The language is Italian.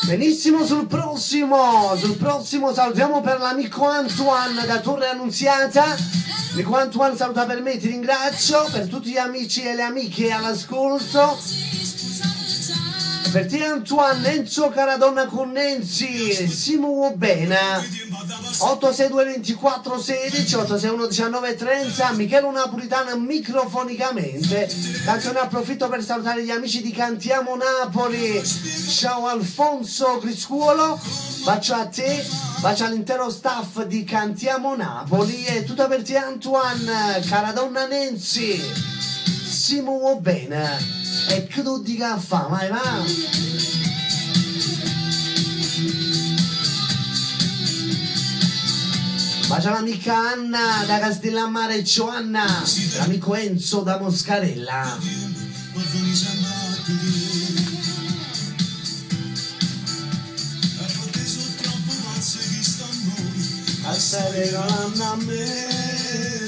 Benissimo, sul prossimo salutiamo per l'amico Antoine da Torre Annunziata. Amico Antoine saluta per me, ti ringrazio, per tutti gli amici e le amiche all'ascolto. Per te Antoine, Enzo Caradonna con Nenzi, si muove bene. 862 24 16 861 19 30. Michele Napolitano microfonicamente. Tanto ne approfitto per salutare gli amici di Cantiamo Napoli. Ciao Alfonso Criscuolo, bacio a te, bacio all'intero staff di Cantiamo Napoli. E tutto per te Antoine Caradonna Nenzi, si muove bene. E che tu dica fa, vai va. Bacia l'amica Anna da Castellammare, Giovanna, l'amico Enzo da Moscarella. Assai regalando a me.